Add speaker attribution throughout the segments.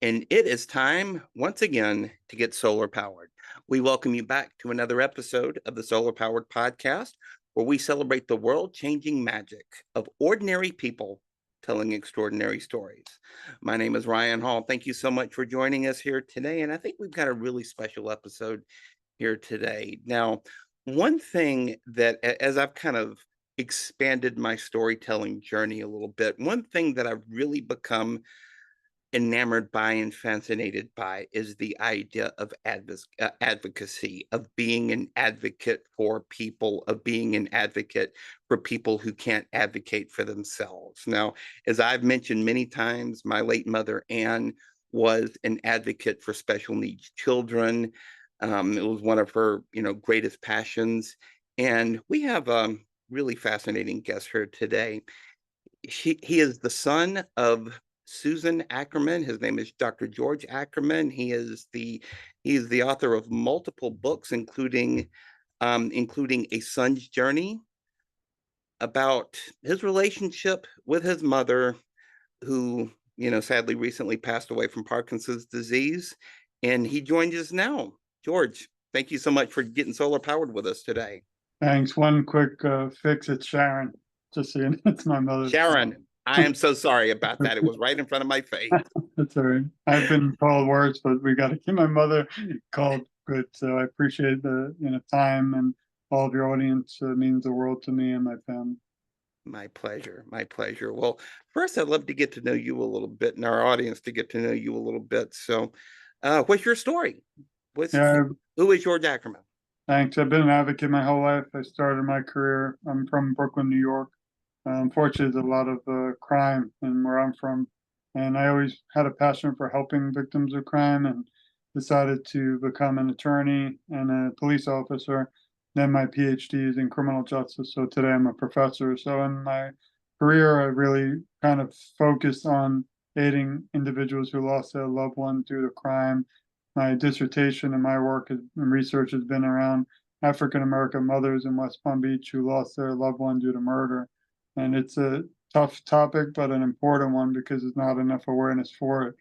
Speaker 1: and it is time once again to get solar powered. We welcome you back to another episode of the Solar Powered Podcast, where we celebrate the world changing magic of ordinary people telling extraordinary stories. My name is Ryan Hall. Thank you so much for joining us here today. And I think we've got a really special episode here today. Now, one thing that, as I've kind of expanded my storytelling journey a little bit, one thing that I've really become enamored by and fascinated by is the idea of advocacy, of being an advocate for people, of being an advocate for people who can't advocate for themselves. Now, as I've mentioned many times, my late mother, Anne, was an advocate for special needs children. It was one of her, greatest passions. And we have a really fascinating guest here today. He is the son of Susan Ackerman. His name is Dr. George Ackerman. He is the author of multiple books, including A Son's Journey, about his relationship with his mother, who sadly recently passed away from Parkinson's disease. And he joins us now. George, thank you so much for getting solar powered with us today.
Speaker 2: Thanks. One quick fix. It's Sharon. Just so you know, it's my mother's name.
Speaker 1: Sharon, I am so sorry about that. It was right in front of my face.
Speaker 2: That's all right. I've been called worse, but we got to keep my mother called good. So I appreciate the time and all of your audience. It means the world to me and my family.
Speaker 1: My pleasure. My pleasure. Well, first, I'd love to get to know you a little bit and our audience to get to know you a little bit. So, what's your story? What's
Speaker 2: Yeah,
Speaker 1: who is George Ackerman?
Speaker 2: thanks. I've been an advocate my whole life. I started my career. I'm from Brooklyn, New York. Unfortunately, there's a lot of crime in where I'm from, and I always had a passion for helping victims of crime, and decided to become an attorney and a police officer. Then my PhD is in criminal justice, so today I'm a professor. So in my career, I really kind of focused on aiding individuals who lost their loved one due to crime. My dissertation and my work and research has been around African American mothers in West Palm Beach who lost their loved one due to murder. And it's a tough topic, but an important one because there's not enough awareness for it.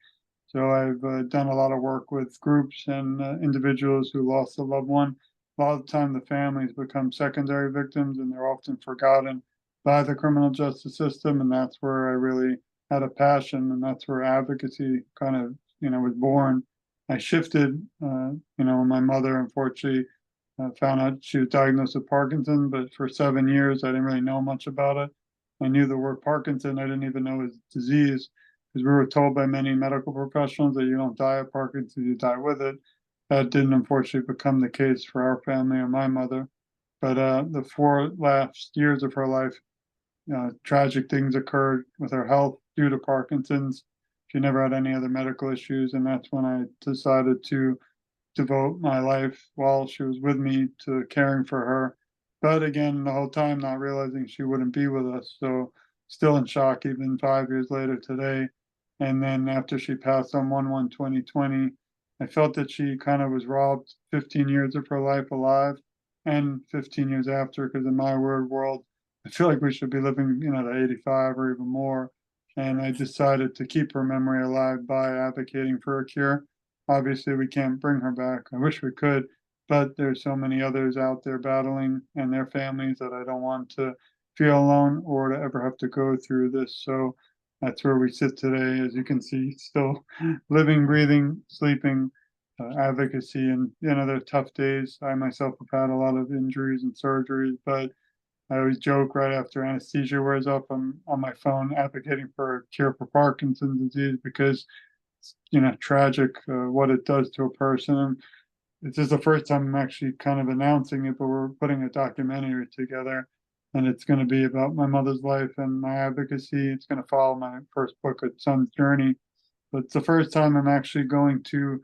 Speaker 2: So I've done a lot of work with groups and individuals who lost a loved one. A lot of the time, the families become secondary victims, and they're often forgotten by the criminal justice system. And that's where I really had a passion, and that's where advocacy kind of was born. I shifted, when my mother unfortunately found out she was diagnosed with Parkinson, but for 7 years I didn't really know much about it. I knew the word Parkinson. I didn't even know his disease because we were told by many medical professionals that you don't die of Parkinson's, you die with it. That didn't unfortunately become the case for our family or my mother. But the 4 last years of her life, tragic things occurred with her health due to Parkinson's. She never had any other medical issues, and that's when I decided to devote my life while she was with me to caring for her. But again, the whole time not realizing she wouldn't be with us. So still in shock even 5 years later today. And then after she passed on 1/1/2020, I felt that she kind of was robbed 15 years of her life alive and 15 years after, because in my weird world, I feel like we should be living, to 85 or even more. And I decided to keep her memory alive by advocating for a cure. Obviously, we can't bring her back. I wish we could, but there's so many others out there battling and their families that I don't want to feel alone or to ever have to go through this. So that's where we sit today. As you can see, still living, breathing, sleeping, advocacy. And, they're tough days. I myself have had a lot of injuries and surgeries, but I always joke right after anesthesia wears off, I'm on my phone advocating for a cure for Parkinson's disease because it's, tragic what it does to a person. And this is the first time I'm actually kind of announcing it, but we're putting a documentary together, and it's going to be about my mother's life and my advocacy. It's going to follow my first book, A Son's Journey. But it's the first time I'm actually going to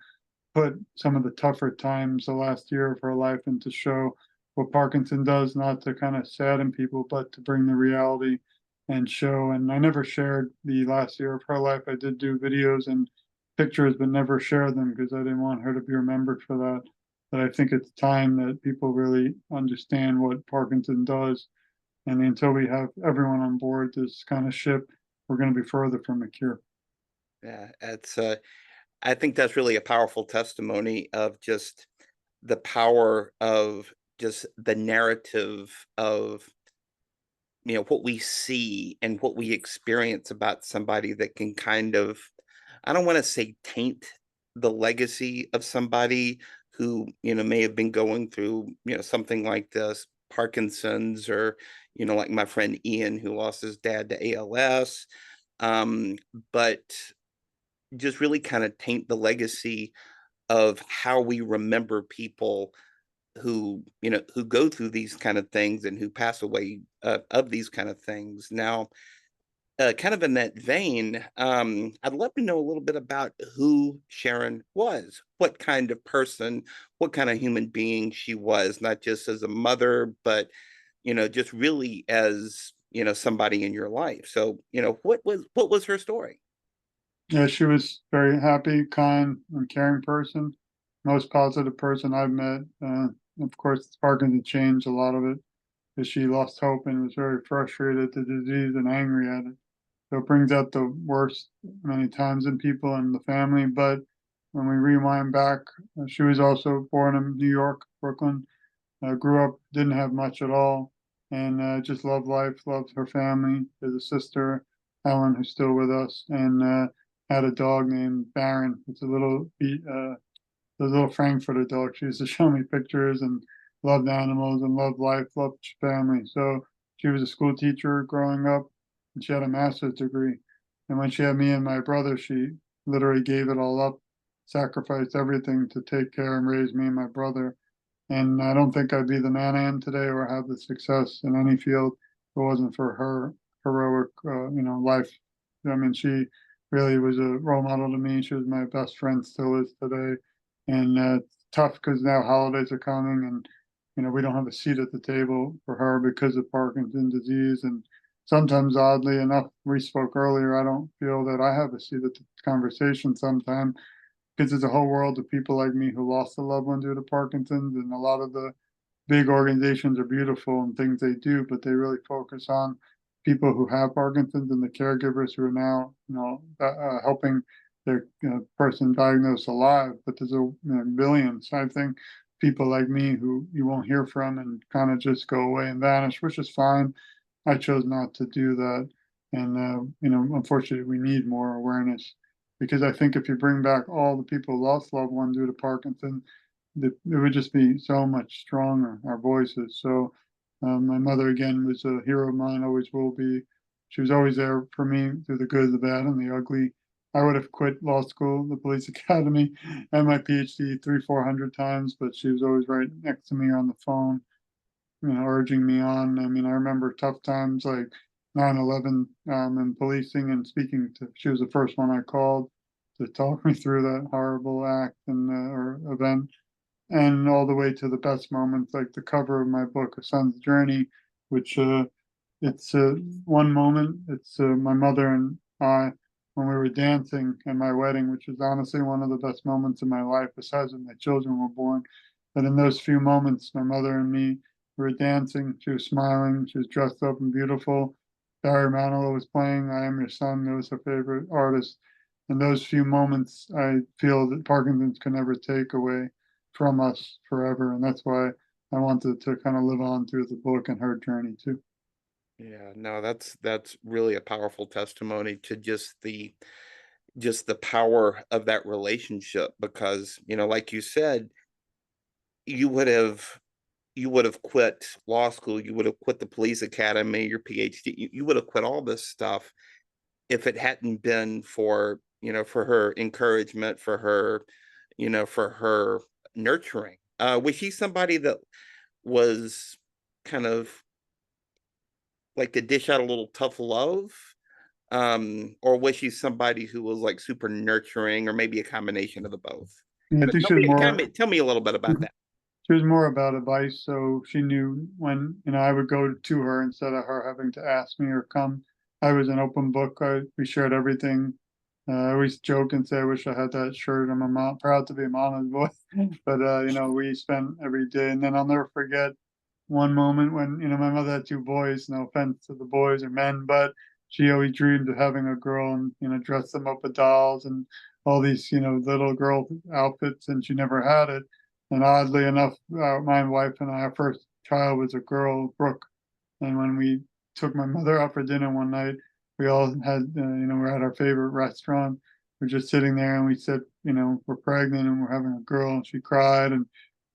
Speaker 2: put some of the tougher times the last year of her life and to show what Parkinson does, not to kind of sadden people, but to bring the reality and show. And I never shared the last year of her life. I did do videos and pictures, but never shared them because I didn't want her to be remembered for that. But I think it's time that people really understand what Parkinson does. And until we have everyone on board this kind of ship, we're going to be further from a cure.
Speaker 1: Yeah, I think that's really a powerful testimony of just the power of just the narrative of, what we see and what we experience about somebody that can kind of, I don't want to say taint the legacy of somebody who, may have been going through, something like this, Parkinson's, or, like my friend Ian who lost his dad to ALS. Um, but just really kind of taint the legacy of how we remember people who go through these kind of things and who pass away of these kind of things. Now, kind of in that vein, I'd love to know a little bit about who Sharon was, what kind of person, what kind of human being she was, not just as a mother, but just really as somebody in your life. So, what was her story?
Speaker 2: Yeah, she was very happy, kind, and caring person. Most positive person I've met. Of course, Parkinson changed a lot of it because she lost hope and was very frustrated at the disease and angry at it. So it brings out the worst many times in people and the family. But when we rewind back, she was also born in New York, Brooklyn. Grew up, didn't have much at all, and just loved life, loved her family. There's a sister, Ellen, who's still with us, and had a dog named Baron. It's a little Frankfurter dog. She used to show me pictures and loved animals and loved life, loved family. So she was a school teacher growing up, and she had a master's degree. And when she had me and my brother, she literally gave it all up, sacrificed everything to take care and raise me and my brother. And I don't think I'd be the man I am today or have the success in any field if it wasn't for her heroic, life. I mean, she really was a role model to me. She was my best friend, still is today. And it's tough because now holidays are coming, and we don't have a seat at the table for her because of Parkinson's disease. And sometimes, oddly enough, we spoke earlier. I don't feel that I have a seat at the conversation sometimes because there's a whole world of people like me who lost a loved one due to Parkinson's, and a lot of the big organizations are beautiful and things they do, but they really focus on people who have Parkinson's and the caregivers who are now, helping their person diagnosed alive. But there's billions, I think, people like me who you won't hear from and kind of just go away and vanish, which is fine. I chose not to do that, and unfortunately, we need more awareness because I think if you bring back all the people who lost loved one due to Parkinson, it would just be so much stronger, our voices. So, my mother, again, was a hero of mine, always will be. She was always there for me through the good, the bad, and the ugly. I would have quit law school, the police academy, and my PhD three, 400 times, but she was always right next to me on the phone, urging me on. I mean, I remember tough times like 9/11, and policing and speaking to. She was the first one I called to talk me through that horrible act and or event, and all the way to the best moments, like the cover of my book, A Son's Journey, which it's one moment. It's my mother and I when we were dancing at my wedding, which is honestly one of the best moments in my life, besides when my children were born. But in those few moments, my mother and me we were dancing. She was smiling. She was dressed up and beautiful. Barry Manilow was playing "I Am Your Son." That was her favorite artist. In those few moments, I feel that Parkinson's can never take away from us forever, and that's why I wanted to kind of live on through the book and her journey too.
Speaker 1: Yeah, no, that's really a powerful testimony to just the power of that relationship because, like you said, you would have you would have quit law school, you would have quit the police academy, your PhD, you would have quit all this stuff if it hadn't been for her encouragement, for her nurturing. Was she somebody that was kind of like to dish out a little tough love? Or was she somebody who was like super nurturing, or maybe a combination of the both?
Speaker 2: Yeah, I
Speaker 1: Kinda
Speaker 2: think
Speaker 1: tell
Speaker 2: she was
Speaker 1: me
Speaker 2: more.
Speaker 1: tell me a little bit about that.
Speaker 2: She was more about advice, so she knew when I would go to her instead of her having to ask me or come. I was an open book. We shared everything. I always joke and say I wish I had that shirt. I'm a mom, proud to be a mama's boy. But we spent every day, and then I'll never forget one moment when my mother had two boys. No offense to the boys or men, but she always dreamed of having a girl and, dress them up with dolls and all these, little girl outfits, and she never had it. And oddly enough, my wife and I, our first child was a girl, Brooke. And when we took my mother out for dinner one night, we all had, we're at our favorite restaurant. We're just sitting there and we said, we're pregnant and we're having a girl. And she cried. And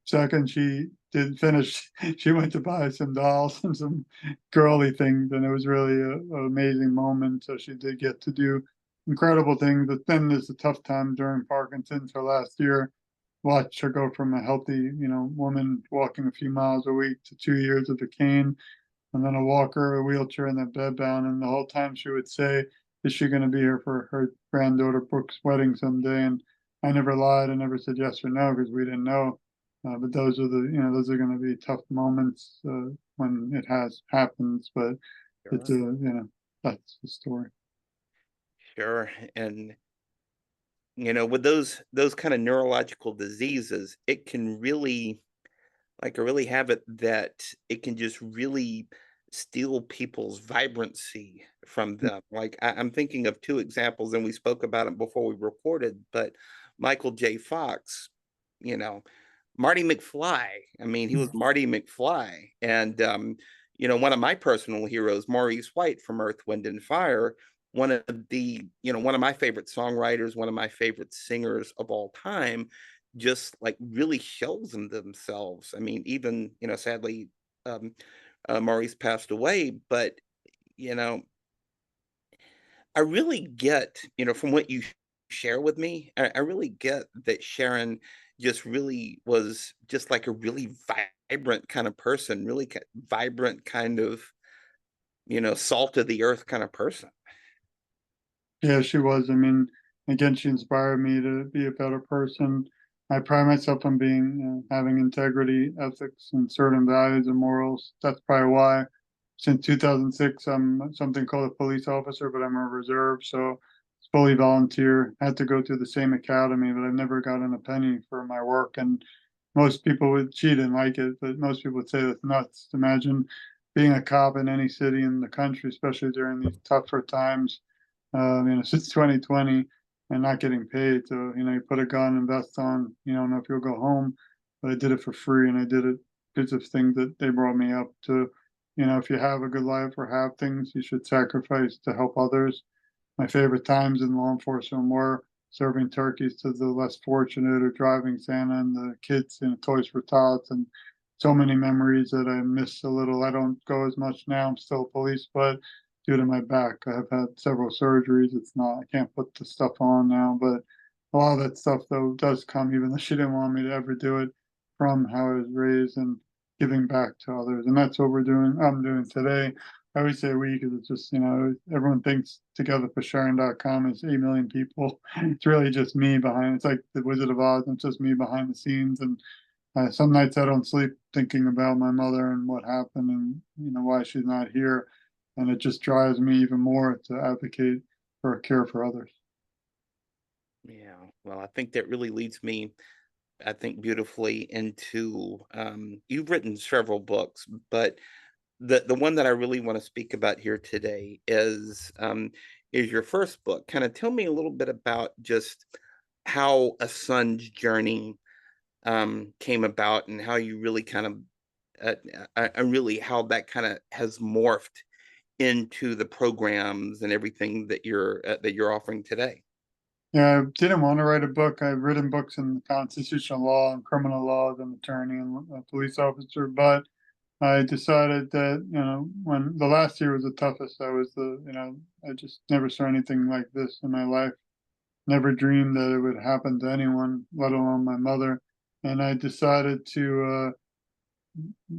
Speaker 2: second, she did finish, she went to buy some dolls and some girly things. And it was really an amazing moment. So she did get to do incredible things. But then there's a tough time during Parkinson's her last year. Watch her go from a healthy, woman walking a few miles a week to 2 years of a cane and then a walker, a wheelchair, and then bedbound. And the whole time she would say, "Is she going to be here for her granddaughter Brooke's wedding someday?" And I never lied. I never said yes or no because we didn't know. But those are going to be tough moments when it has happens. But it's
Speaker 1: Sure.
Speaker 2: that's the story.
Speaker 1: Sure. And with those kind of neurological diseases, it can really really have it that it can just really steal people's vibrancy from them. Like I'm thinking of two examples, and we spoke about it before we recorded, but Michael J. Fox, you know, Marty McFly. I mean, he was Marty McFly. And one of my personal heroes, Maurice White from Earth, Wind and Fire, one of my favorite songwriters, one of my favorite singers of all time, just like really shows them themselves. I mean, even, sadly, um, Maurice passed away, but you know, I really get, from what you share with me, I really get that Sharon just really was just like a really vibrant kind of person, really vibrant kind of, salt of the earth kind of person.
Speaker 2: Yeah, she was. I mean, again, she inspired me to be a better person. I pride myself on being, having integrity, ethics, and certain values and morals. That's probably why, since 2006, I'm something called a police officer, but I'm a reserve, so it's fully volunteer. I had to go through the same academy, but I've never gotten a penny for my work. And most people would, she didn't like it, but most people would say that's nuts. Imagine being a cop in any city in the country, especially during these tougher times since 2020 and not getting paid. So, you put a gun and vest on, you don't know if you'll go home, but I did it for free and I did it because of things that they brought me up to. If you have a good life or have things, you should sacrifice to help others. My favorite times in law enforcement were serving turkeys to the less fortunate or driving Santa and the kids in Toys for Tots and so many memories that I miss a little. I don't go as much now. I'm still police, but due to my back, I have had several surgeries. It's not, I can't put the stuff on now, but a lot of that stuff though does come, even though she didn't want me to ever do it, from how I was raised and giving back to others. And that's what I'm doing today. I always say we because it's just, everyone thinks TogetherForSharon.com is 8 million people. It's really just me behind. It's like the Wizard of Oz. It's just me behind the scenes. And some nights I don't sleep thinking about my mother and what happened and, why she's not here. And it just drives me even more to advocate for care for others.
Speaker 1: Yeah. Well, I think that really leads me, I think, beautifully into you've written several books, but the one that I really want to speak about here today is your first book. Kind of tell me a little bit about just how a son's journey came about and how you really kind of really how that kind of has morphed into the programs and everything that you're offering today.
Speaker 2: Yeah, I didn't want to write a book. I've written books in constitutional law and criminal law as an attorney and a police officer, but I decided that, when the last year was the toughest, I just never saw anything like this in my life. Never dreamed that it would happen to anyone, let alone my mother. And I decided to,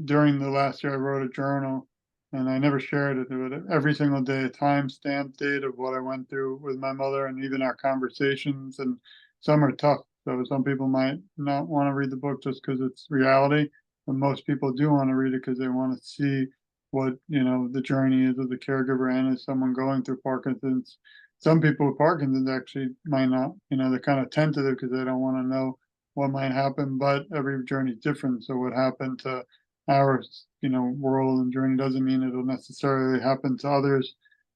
Speaker 2: during the last year, I wrote a journal and I never shared it. Every single day, a time stamped date of what I went through with my mother and even our conversations. And some are tough. So some people might not want to read the book just because it's reality, but most people do want to read it because they want to see what, the journey is of the caregiver and as someone going through Parkinson's. Some people with Parkinson's actually might not, they're kind of tentative because they don't want to know what might happen, but every journey is different. So what happened to our, world and journey doesn't mean it'll necessarily happen to others.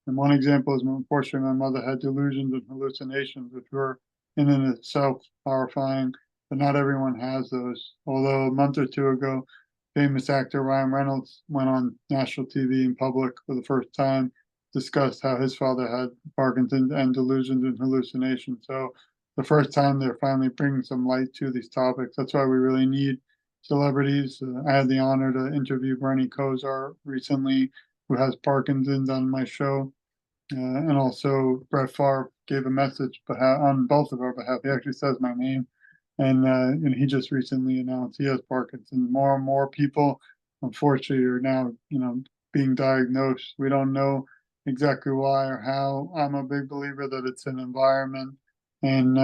Speaker 2: And one example is, unfortunately, my mother had delusions and hallucinations, which were in and itself horrifying, but not everyone has those. Although a month or two ago, famous actor Ryan Reynolds went on national TV in public for the first time, discussed how his father had Parkinson's and delusions and hallucinations. So the first time they're finally bringing some light to these topics. That's why we really need celebrities. I had the honor to interview Bernie Kosar recently, who has Parkinson's, on my show. And also Brett Favre gave a message on both of our behalf. He actually says my name, and he just recently announced he has Parkinson's. More and more people, unfortunately, are now being diagnosed. We don't know exactly why or how. I'm a big believer that it's an environment and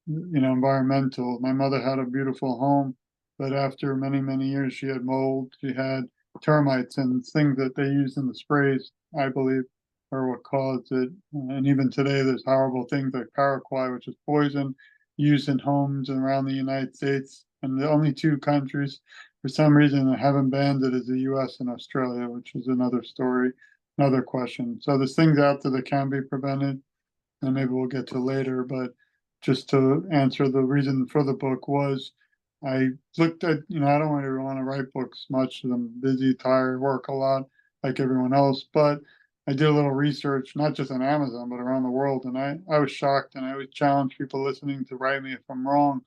Speaker 2: environmental. My mother had a beautiful home, but after many years, she had mold, she had termites and things that they use in the sprays, I believe, are what caused it. And even today, there's horrible things like paraquat, which is poison, used in homes around the United States. And the only two countries, for some reason, that haven't banned it is the US and Australia, which is another story, another question. So there's things out there that can be prevented, and maybe we'll get to later. But just to answer, the reason for the book was I looked at, I don't really want to write books much. I'm busy, tired, work a lot like everyone else. But I did a little research, not just on Amazon, but around the world. And I was shocked, and I would challenge people listening to write me if I'm wrong.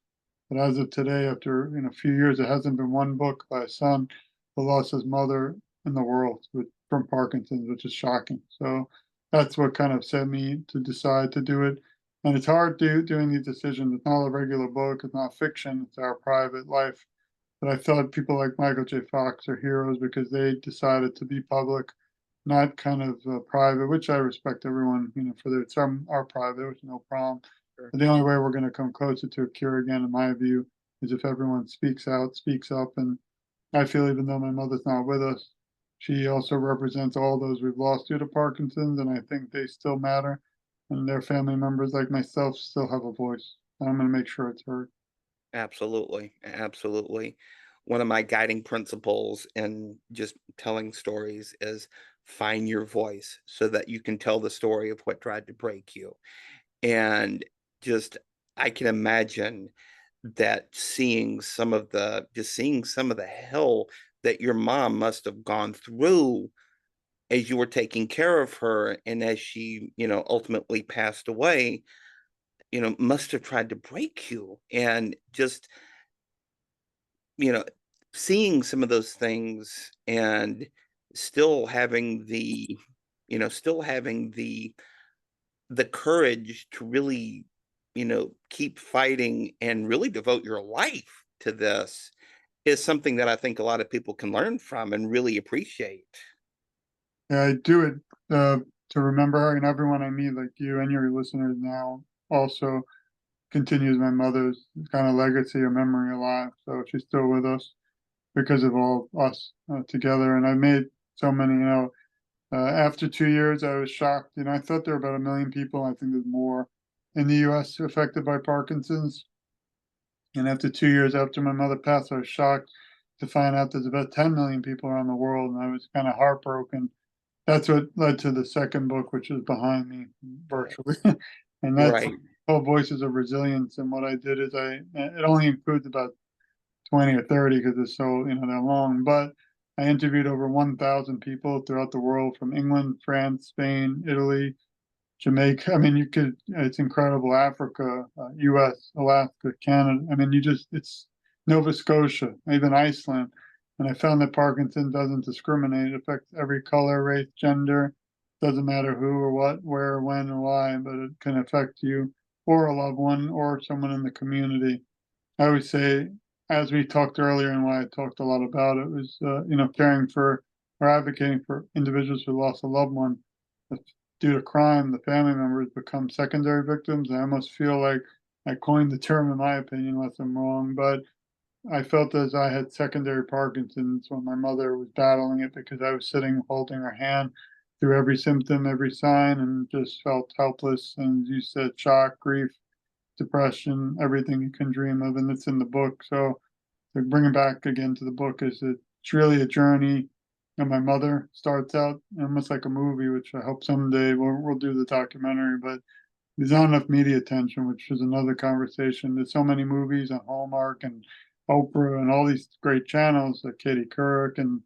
Speaker 2: But as of today, after a few years, there hasn't been one book by a son who lost his mother in the world from Parkinson's, which is shocking. So that's what kind of set me to decide to do it. And it's hard doing these decisions. It's not a regular book. It's not fiction. It's our private life. But I thought people like Michael J. Fox are heroes because they decided to be public, not kind of private, which I respect everyone, for their, some are private, which is no problem.
Speaker 1: Sure.
Speaker 2: But the only way we're going to come closer to a cure again, in my view, is if everyone speaks out, speaks up. And I feel even though my mother's not with us, she also represents all those we've lost due to Parkinson's, and I think they still matter. And their family members, like myself, still have a voice. And I'm going to make sure it's heard.
Speaker 1: Absolutely, absolutely. One of my guiding principles in just telling stories is find your voice so that you can tell the story of what tried to break you. And just I can imagine that seeing some of the hell that your mom must have gone through as you were taking care of her and as she, ultimately passed away, must have tried to break you. And just, you know, seeing some of those things and still having the, still having the courage to really, keep fighting and really devote your life to this is something that I think a lot of people can learn from and really appreciate.
Speaker 2: Yeah, I do it to remember her, and everyone I meet, like you and your listeners now, also continues my mother's kind of legacy or memory alive. So she's still with us because of all us together. And I made so many, after 2 years, I was shocked. I thought there were about 1 million people. I think there's more in the US affected by Parkinson's. And after 2 years after my mother passed, I was shocked to find out there's about 10 million people around the world. And I was kind of heartbroken. That's what led to the second book, which is behind me virtually. And that's
Speaker 1: Right.
Speaker 2: called Voices of Resilience. And what I did is it only includes about 20 or 30 because it's so, they're long, but I interviewed over 1,000 people throughout the world, from England, France, Spain, Italy, Jamaica. I mean, it's incredible. Africa, US, Alaska, Canada. I mean, it's Nova Scotia, even Iceland. And I found that Parkinson doesn't discriminate. It affects every color, race, gender. Doesn't matter who or what, where, when, or why, but it can affect you or a loved one or someone in the community. I would say, as we talked earlier, and why I talked a lot about it, was caring for or advocating for individuals who lost a loved one due to crime. The family members become secondary victims. I almost feel like I coined the term, in my opinion, unless I'm wrong, but I felt as I had secondary Parkinson's when my mother was battling it, because I was sitting holding her hand through every symptom, every sign, and just felt helpless. And you said shock, grief, depression, everything you can dream of, and it's in the book. So to bring it back again to the book, is it's really a journey and my mother starts out almost like a movie, which I hope someday we'll do the documentary, but there's not enough media attention, which is another conversation. There's so many movies on Hallmark and Oprah and all these great channels like Katie Couric and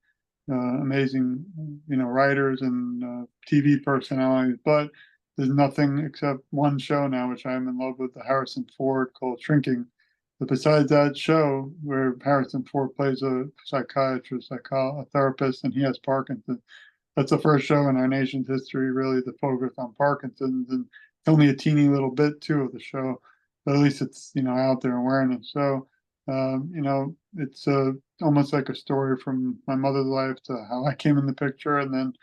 Speaker 2: amazing, writers and TV personalities. But there's nothing except one show now, which I'm in love with, the Harrison Ford, called Shrinking. But besides that show, where Harrison Ford plays a psychiatrist, a therapist, and he has Parkinson's, that's the first show in our nation's history really to focus on Parkinson's, and it's only a teeny little bit too of the show, but at least it's out there awareness. So it's almost like a story from my mother's life to how I came in the picture, and then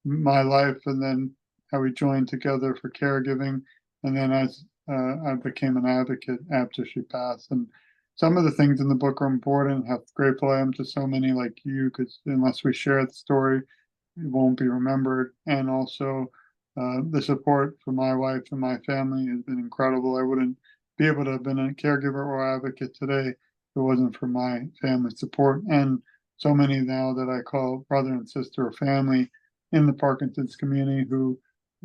Speaker 2: my life, and then how we joined together for caregiving, and then as I became an advocate after she passed. And some of the things in the book are important. How grateful I am to so many like you, because unless we share the story, it won't be remembered. And also, the support for my wife and my family has been incredible. I wouldn't be able to have been a caregiver or advocate today if it wasn't for my family support, and so many now that I call brother and sister or family in the Parkinson's community who,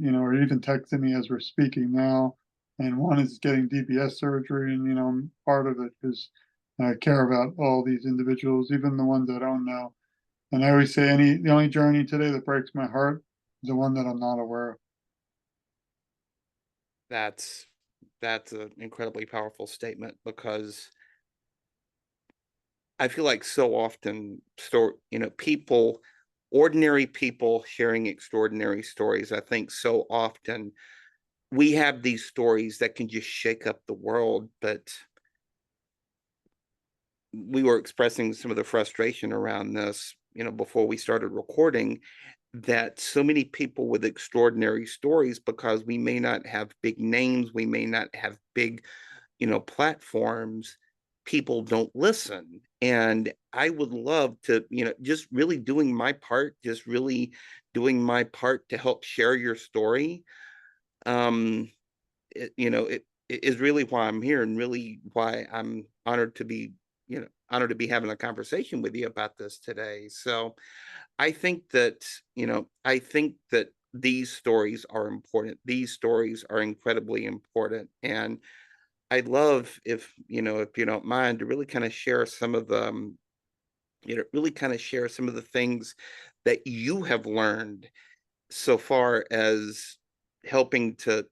Speaker 2: are even texting me as we're speaking now. And one is getting DBS surgery, and I'm part of it because I care about all these individuals, even the ones I don't know. And I always say the only journey today that breaks my heart is the one that I'm not aware of.
Speaker 1: That's that's an incredibly powerful statement because I feel like so often people, ordinary people sharing extraordinary stories. I think so often we have these stories that can just shake up the world, but we were expressing some of the frustration around this, before we started recording, that so many people with extraordinary stories, because we may not have big names, we may not have big, platforms, people don't listen. And I would love to, just really doing my part, just really doing my part to help share your story. Um, it is really why I'm here, and really why I'm honored to be having a conversation with you about this today. So I think that these stories are important. These stories are incredibly important. And I'd love if you don't mind, to really kind of share some of the, really kind of share some of the things that you have learned so far as helping to,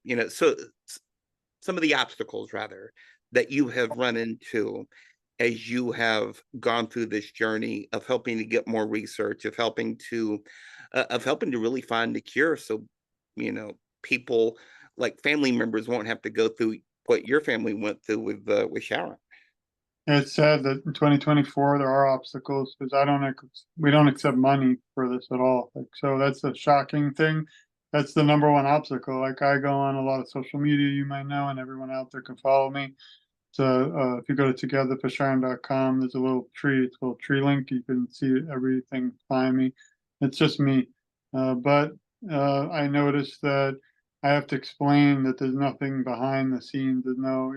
Speaker 1: some of the obstacles rather that you have run into as you have gone through this journey of helping to get more research, of helping to really find the cure, so people like family members won't have to go through what your family went through with Sharon.
Speaker 2: It's sad that in 2024 there are obstacles because we don't accept money for this at all. Like, so that's a shocking thing. That's the number one obstacle. Like, I go on a lot of social media, you might know, and everyone out there can follow me. So if you go to TogetherForSharon.com, there's a little tree. It's a little tree link. You can see everything behind me. It's just me. But I noticed that I have to explain that there's nothing behind the scenes. There's no,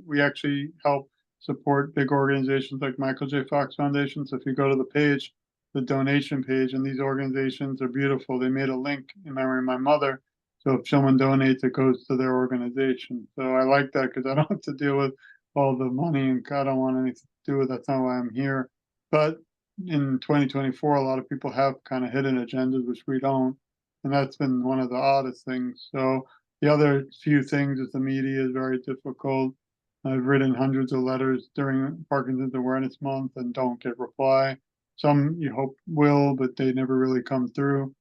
Speaker 2: we actually help support big organizations like Michael J. Fox Foundation. So if you go to the page, the donation page, and these organizations are beautiful. They made a link in memory of my mother. So if someone donates, it goes to their organization. So I like that because I don't have to deal with all the money, and I don't want anything to do with. That's not why I'm here. But in 2024, a lot of people have kind of hidden agendas, which we don't, and that's been one of the oddest things. So the other few things is the media is very difficult. I've written hundreds of letters during Parkinson's Awareness Month and don't get reply. Some you hope will, but they never really come through.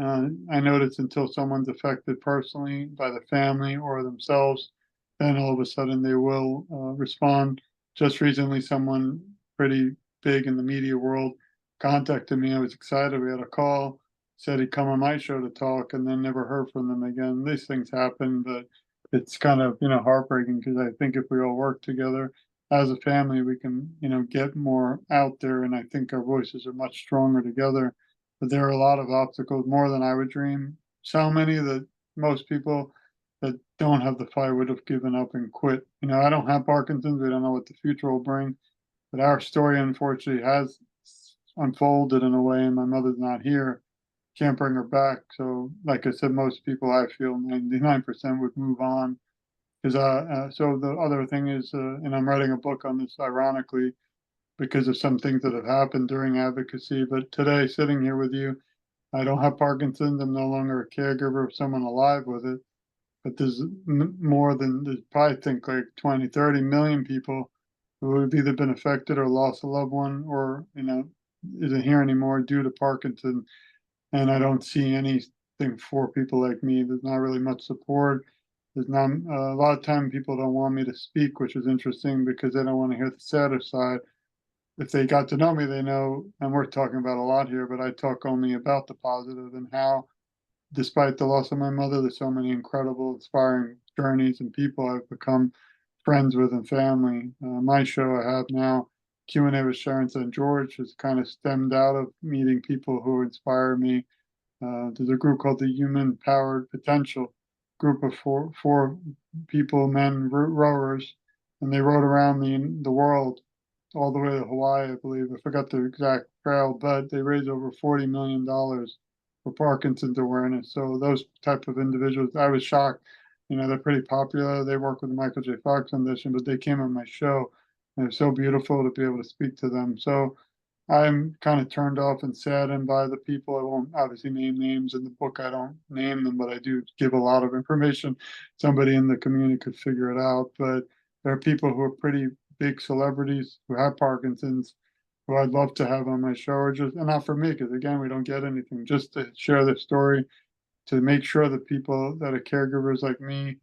Speaker 2: I notice until someone's affected personally by the family or themselves, then all of a sudden they will respond. Just recently, someone pretty big in the media world contacted me. I was excited. We had a call, said he'd come on my show to talk, and then never heard from them again. These things happen, but it's kind of heartbreaking because I think if we all work together as a family, we can get more out there, and I think our voices are much stronger together. But there are a lot of obstacles, more than I would dream. So many that most people that don't have the fight would have given up and quit. I don't have Parkinson's. We don't know what the future will bring, but our story, unfortunately, has unfolded in a way, and my mother's not here. Can't bring her back. So, like I said, most people I feel 99% would move on. Because so the other thing is, and I'm writing a book on this, ironically, because of some things that have happened during advocacy. But today, sitting here with you, I don't have Parkinson's. I'm no longer a caregiver of someone alive with it. But there's more than, there's probably think like 20, 30 million people who have either been affected or lost a loved one, or, isn't here anymore due to Parkinson. And I don't see anything for people like me. There's not really much support. There's not a lot of time people don't want me to speak, which is interesting because they don't want to hear the sadder side. If they got to know me, they know, and we're talking about a lot here, but I talk only about the positive and how, despite the loss of my mother, there's so many incredible, inspiring journeys and people I've become friends with and family. My show I have now, Q&A with Sharon St. George, has kind of stemmed out of meeting people who inspire me. There's a group called the Human Powered Potential, group of four people, men, rowers, and they rowed around the world all the way to Hawaii, I believe. I forgot the exact trail, but they raised over $40 million for Parkinson's awareness. So those type of individuals, I was shocked. They're pretty popular. They work with the Michael J. Fox Foundation, but they came on my show. And it was so beautiful to be able to speak to them. So I'm kind of turned off and saddened by the people. I won't obviously name names in the book. I don't name them, but I do give a lot of information. Somebody in the community could figure it out. But there are people who are pretty big celebrities who have Parkinson's who I'd love to have on my show, or just, and not for me, because again, we don't get anything, just to share their story, to make sure that people that are caregivers like me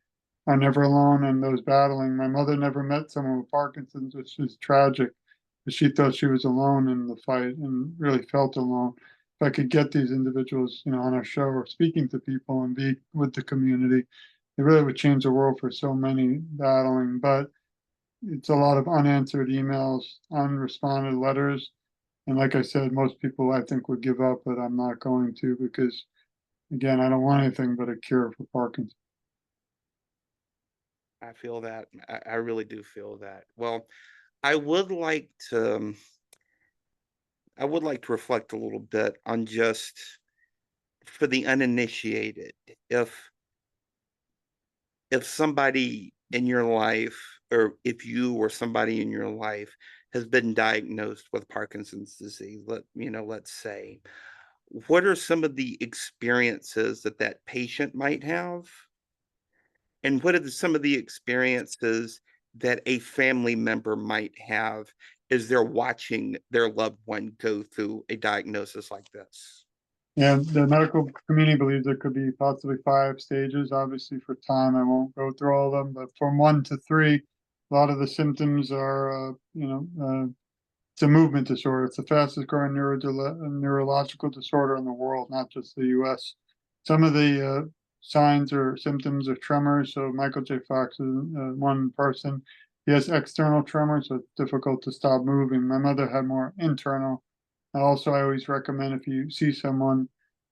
Speaker 2: are never alone and those battling. My mother never met someone with Parkinson's, which is tragic. But she thought she was alone in the fight and really felt alone. If I could get these individuals, on our show or speaking to people and be with the community, it really would change the world for so many battling. But it's a lot of unanswered emails, unresponded letters. And like I said, most people I think would give up, but I'm not going to because, again, I don't want anything but a cure for Parkinson's.
Speaker 1: I feel that. I really do feel that. Well, I would like to I would like to reflect a little bit on just for the uninitiated. If if somebody in your life, or if you or somebody in your life has been diagnosed with Parkinson's disease, let's say, what are some of the experiences that that patient might have? And what are some of the experiences that a family member might have as they're watching their loved one go through a diagnosis like this?
Speaker 2: And the medical community believes there could be possibly 5 stages. Obviously, for time, I won't go through all of them, but from 1 to 3, a lot of the symptoms are, it's a movement disorder. It's the fastest growing neurological disorder in the world, not just the US. Some of the signs or symptoms of tremors. So Michael J. Fox is one person. He has external tremors, so it's difficult to stop moving. My mother had more internal. Also, I always recommend if you see someone,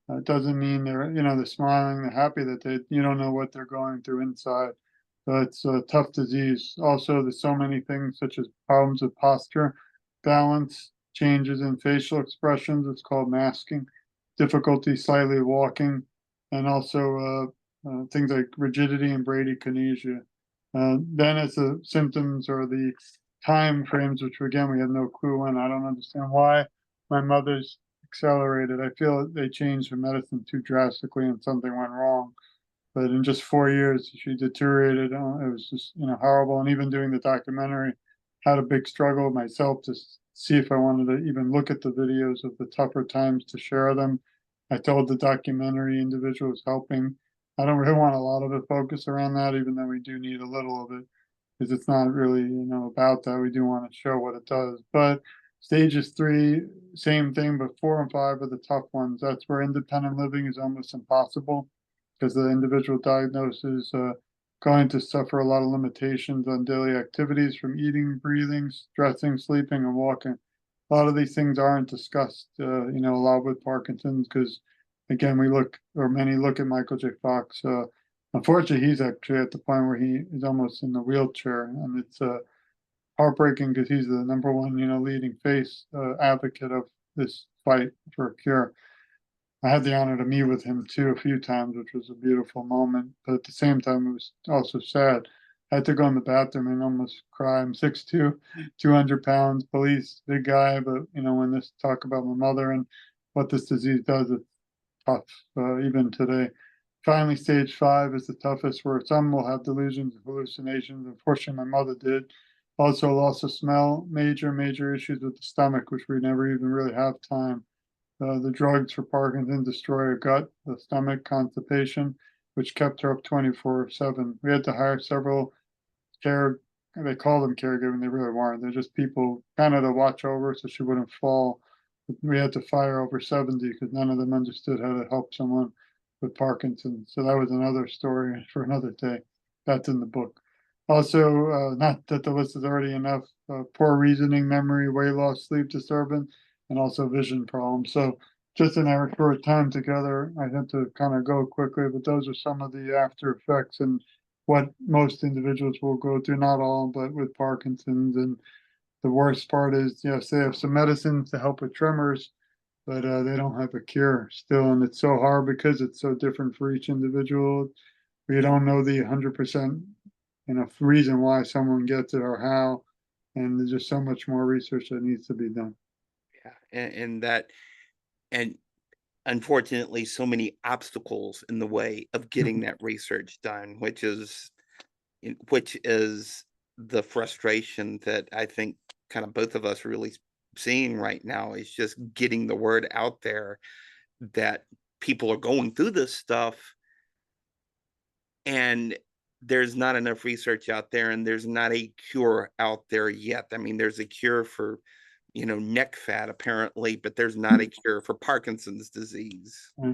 Speaker 2: it doesn't mean they're smiling, they're happy that you don't know what they're going through inside. So it's a tough disease. Also, there's so many things such as problems with posture, balance, changes in facial expressions. It's called masking, difficulty slightly walking, and also things like rigidity and bradykinesia. Then, as the symptoms or the time frames, which again we have no clue on, I don't understand why my mother's accelerated. I feel they changed her medicine too drastically and something went wrong. But in just 4 years, she deteriorated. It was just, horrible. And even doing the documentary, had a big struggle myself to see if I wanted to even look at the videos of the tougher times to share them. I told the documentary individuals helping, I don't really want a lot of it focused around that, even though we do need a little of it, because it's not really, about that. We do want to show what it does. But stages 3, same thing, but 4 and 5 are the tough ones. That's where independent living is almost impossible because the individual diagnosis is going to suffer a lot of limitations on daily activities from eating, breathing, dressing, sleeping, and walking. A lot of these things aren't discussed, a lot with Parkinson's because, again, many look at Michael J. Fox. Unfortunately, he's actually at the point where he is almost in the wheelchair, and it's heartbreaking because he's the number one, leading face advocate of this fight for a cure. I had the honor to meet with him too a few times, which was a beautiful moment. But at the same time, it was also sad. I had to go in the bathroom and almost cry. I'm 6'2", 200 pounds, police, big guy. But when this talk about my mother and what this disease does, it's tough, even today. Finally, stage 5 is the toughest, where some will have delusions and hallucinations. Unfortunately, my mother did. Also, loss of smell, major issues with the stomach, which we never even really have time. The drugs for Parkinson destroy her gut, the stomach, constipation, which kept her up 24/7. We had to hire several care, they call them caregiving, they really weren't. They're just people kind of to watch over so she wouldn't fall. But we had to fire over 70 because none of them understood how to help someone with Parkinson's. So that was another story for another day. That's in the book. Also, not that the list is already enough, poor reasoning, memory, weight loss, sleep disturbance, and also vision problems. So just in our short time together, I had to kind of go quickly, but those are some of the after effects and what most individuals will go through, not all, but with Parkinson's. And the worst part is, yes, they have some medicines to help with tremors, but they don't have a cure still. And it's so hard because it's so different for each individual. We don't know the 100% reason why someone gets it or how. And there's just so much more research that needs to be done.
Speaker 1: Yeah, and unfortunately, so many obstacles in the way of getting
Speaker 2: Mhm.
Speaker 1: that research done, which is the frustration that I think kind of both of us are really seeing right now, is just getting the word out there that people are going through this stuff, and there's not enough research out there, and there's not a cure out there yet. I mean, there's a cure for, neck fat apparently, but there's not a cure for Parkinson's disease.
Speaker 2: Yeah.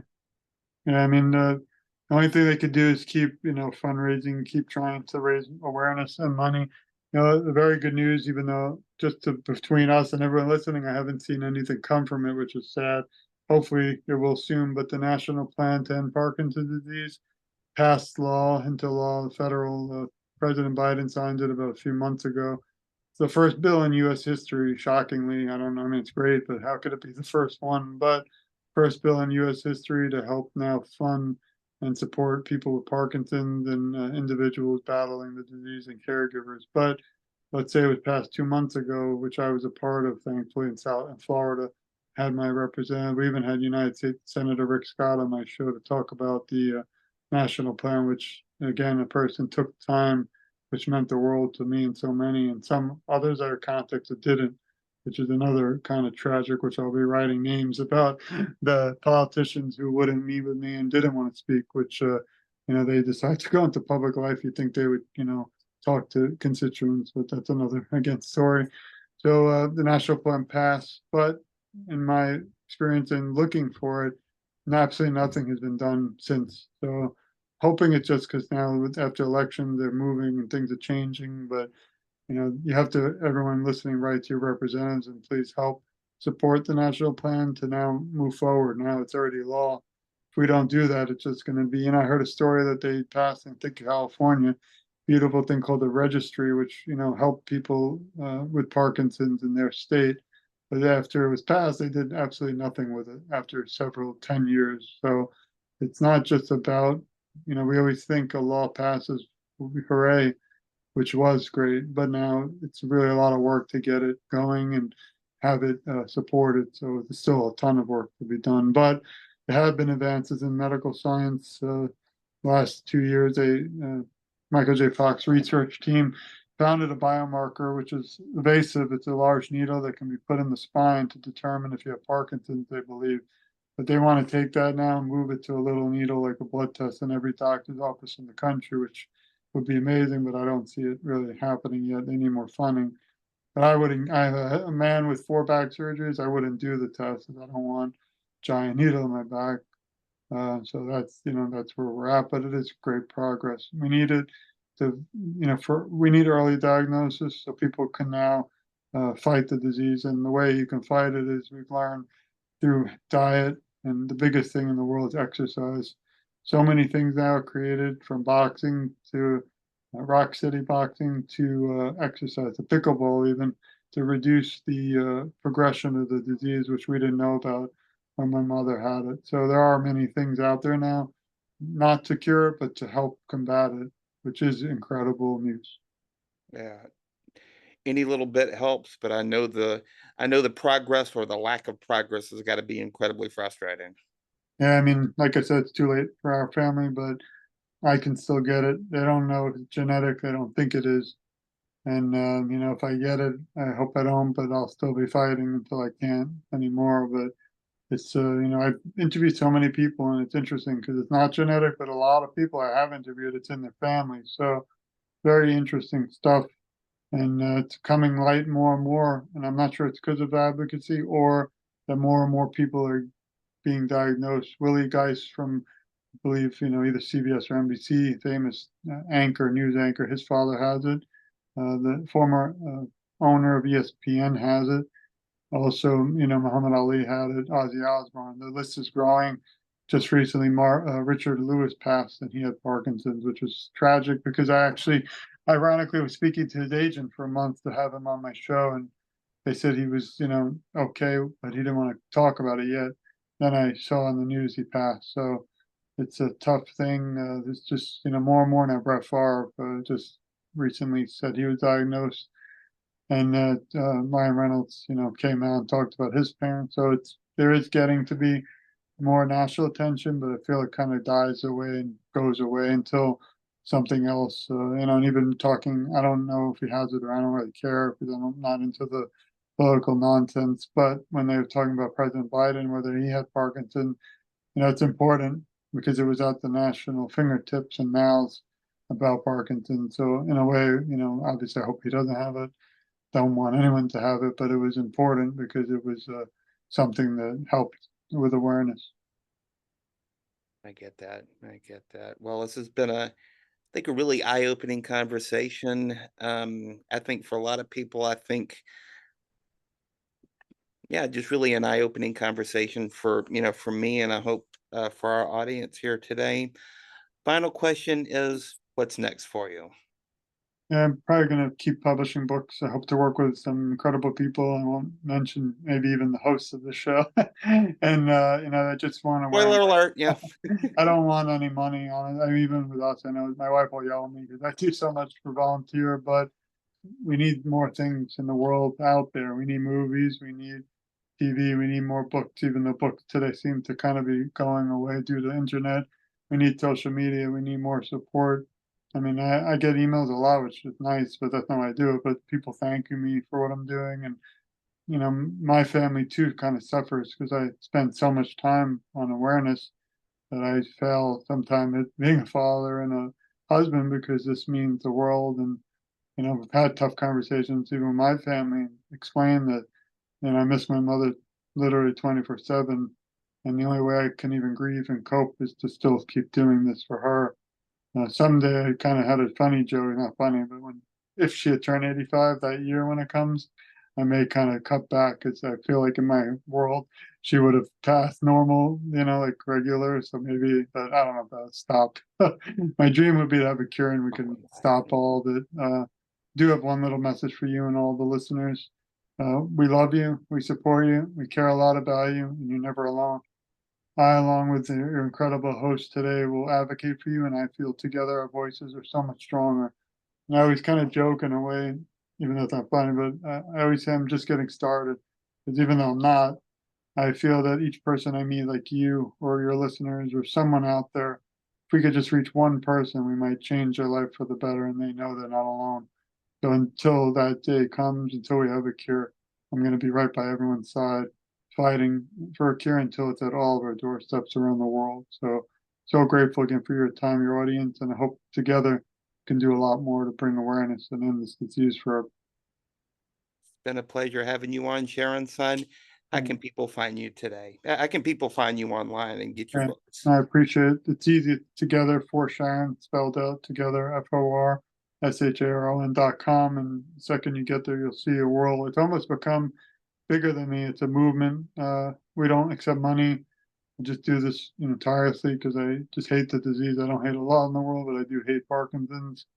Speaker 2: Yeah, I mean, the only thing they could do is keep, fundraising, keep trying to raise awareness and money. The very good news, even though just between us and everyone listening, I haven't seen anything come from it, which is sad. Hopefully, it will soon. But the National Plan to End Parkinson's Disease passed law into law. Federal President Biden signed it about a few months ago. It's the first bill in U.S. history. Shockingly, I don't know. I mean, it's great, but how could it be the first one? But first bill in U.S. history to help now fund and support people with Parkinson's and individuals battling the disease and caregivers. But let's say it was passed 2 months ago, which I was a part of, thankfully, in Florida. Had my representative. We even had United States Senator Rick Scott on my show to talk about the national plan, which again, a person took time, which meant the world to me and so many, and some others that are contacts that didn't, which is another kind of tragic, which I'll be writing names about the politicians who wouldn't meet with me and didn't want to speak, which, they decide to go into public life. You think they would, talk to constituents, but that's another, again, story. So the national plan passed, but in my experience in looking for it, absolutely nothing has been done since. So hoping it's just because now after election they're moving and things are changing, but you have to, everyone listening, write to your representatives and please help support the national plan to now move forward. Now it's already law. If we don't do that, it's just going to be, I heard a story that they passed in, I think, California, beautiful thing called the registry, which, helped people with Parkinson's in their state. But after it was passed, they did absolutely nothing with it after several 10 years. So it's not just about, we always think a law passes, hooray, which was great. But now it's really a lot of work to get it going and have it supported. So there's still a ton of work to be done. But there have been advances in medical science. Last 2 years, a Michael J. Fox research team founded a biomarker, which is invasive. It's a large needle that can be put in the spine to determine if you have Parkinson's, they believe. But they want to take that now and move it to a little needle like a blood test in every doctor's office in the country, which would be amazing, but I don't see it really happening yet. They need more funding. But I wouldn't, I have a man with 4 back surgeries. I wouldn't do the test because I don't want giant needle in my back. So that's where we're at, but it is great progress. We need it to, we need early diagnosis so people can now fight the disease. And the way you can fight it is we've learned through diet, and the biggest thing in the world is exercise. So many things now are created, from boxing to rock city boxing to exercise, to pickleball even. to reduce the progression of the disease, which we didn't know about when my mother had it. So there are many things out there now, not to cure it, but to help combat it, which is incredible news.
Speaker 1: Yeah. Any little bit helps, but I know the progress or the lack of progress has got to be incredibly frustrating.
Speaker 2: Yeah, I mean, like I said, it's too late for our family, but I can still get it. They don't know if it's genetic. They don't think it is. And, if I get it, I hope I don't, but I'll still be fighting until I can't anymore. But I've interviewed so many people, and it's interesting because it's not genetic, but a lot of people I have interviewed, it's in their family. So very interesting stuff. And it's coming light more and more. And I'm not sure it's because of advocacy or that more and more people are being diagnosed. Willie Geist from, I believe, either CBS or NBC, famous anchor, news anchor, his father has it. The former owner of ESPN has it. Also, Muhammad Ali had it, Ozzy Osbourne. The list is growing. Just recently, Richard Lewis passed, and he had Parkinson's, which was tragic because I actually, ironically, was speaking to his agent for a month to have him on my show, and they said he was, okay, but he didn't want to talk about it yet. Then I saw on the news he passed. So it's a tough thing. It's just, more and more now. Brett Favre just recently said he was diagnosed, and that Ryan Reynolds, came out and talked about his parents. So there is getting to be more national attention, but I feel it kind of dies away and goes away until something else. And even talking, I don't know if he has it or I don't really care because I'm not into the political nonsense. But when they were talking about President Biden, whether he had Parkinson, it's important because it was at the national fingertips and mouths about Parkinson. So in a way, obviously I hope he doesn't have it, don't want anyone to have it, but it was important because it was something that helped with awareness.
Speaker 1: I get that. I get that. Well, this has been I think a really eye-opening conversation. I think for a lot of people, I think, yeah, just really an eye-opening conversation for me, and I hope for our audience here today. Final question is, what's next for you?
Speaker 2: Yeah, I'm probably going to keep publishing books. I hope to work with some incredible people. I won't mention maybe even the host of the show. And, I just want to wear.
Speaker 1: Spoiler alert. Yeah,
Speaker 2: I don't want any money on it. I mean, even with us, I know my wife will yell at me because I do so much for volunteer, but we need more things in the world out there. We need movies, we need TV, we need more books, even though books today seem to kind of be going away due to internet. We need social media, we need more support. I mean, I get emails a lot, which is nice, but that's not why I do it. But people thanking me for what I'm doing. And, my family too kind of suffers because I spend so much time on awareness that I fail sometimes at being a father and a husband because this means the world. And, we've had tough conversations even with my family, and explain that, I miss my mother literally 24/7. And the only way I can even grieve and cope is to still keep doing this for her. Someday I kind of had a funny joke, not funny, but if she had turned 85 that year when it comes, I may kind of cut back because I feel like in my world she would have passed normal, like regular. So maybe that I don't know if that would stop. My dream would be to have a cure and we
Speaker 1: oh,
Speaker 2: can
Speaker 1: I
Speaker 2: stop
Speaker 1: see.
Speaker 2: all of it. Do have one little message for you and all the listeners. We love you, we support you, we care a lot about you, and you're never alone. I, along with your incredible host today, will advocate for you, and I feel together our voices are so much stronger. And I always kind of joke in a way, even though it's not funny, but I always say I'm just getting started. Because even though I'm not, I feel that each person I meet, like you or your listeners or someone out there, if we could just reach one person, we might change their life for the better and they know they're not alone. So until that day comes, until we have a cure, I'm going to be right by everyone's side, fighting for a cure until it's at all of our doorsteps around the world. So, so grateful again for your time, your audience, and I hope together can do a lot more to bring awareness and end this disease for
Speaker 1: It's been a pleasure having you on, Sharon, son. How can
Speaker 2: everyone.
Speaker 1: people find you today? How can people find you online and get your
Speaker 2: And
Speaker 1: books?
Speaker 2: I appreciate it. It's easy together for Sharon, spelled out together, FORSHARON.com. And the second you get there, you'll see a world. It's almost become bigger than me. It's a movement. We don't accept money. I just do this, tirelessly because I just hate the disease. I don't hate a lot in the world, but I do hate Parkinson's.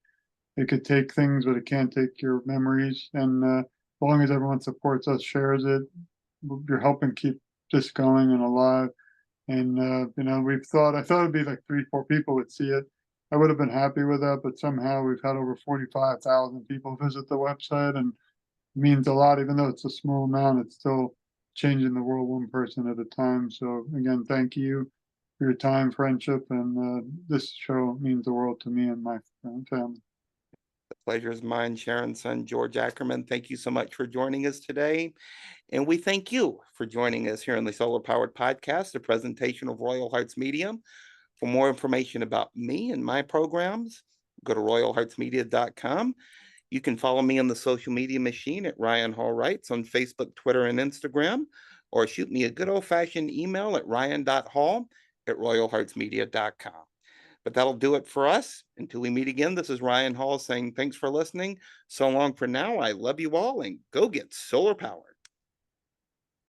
Speaker 2: It could take things, but it can't take your memories. And long as everyone supports us, shares it, you're helping keep this going and alive. And I thought it'd be like 3, 4 people would see it. I would have been happy with that, but somehow we've had over 45,000 people visit the website, and it means a lot. Even though it's a small amount, it's still changing the world one person at a time. So again, thank you for your time, friendship, and this show means the world to me and my family.
Speaker 1: The pleasure is mine, Sharon's son, George Ackerman. Thank you so much for joining us today. And we thank you for joining us here on the Solar Powered Podcast, a presentation of Royal Hearts Media. For more information about me and my programs, go to royalheartsmedia.com. You can follow me on the social media machine at Ryan Hall Writes on Facebook, Twitter, and Instagram, or shoot me a good old fashioned email at ryan.hall@royalheartsmedia.com. But that'll do it for us. Until we meet again, this is Ryan Hall saying thanks for listening. So long for now. I love you all and go get solar powered.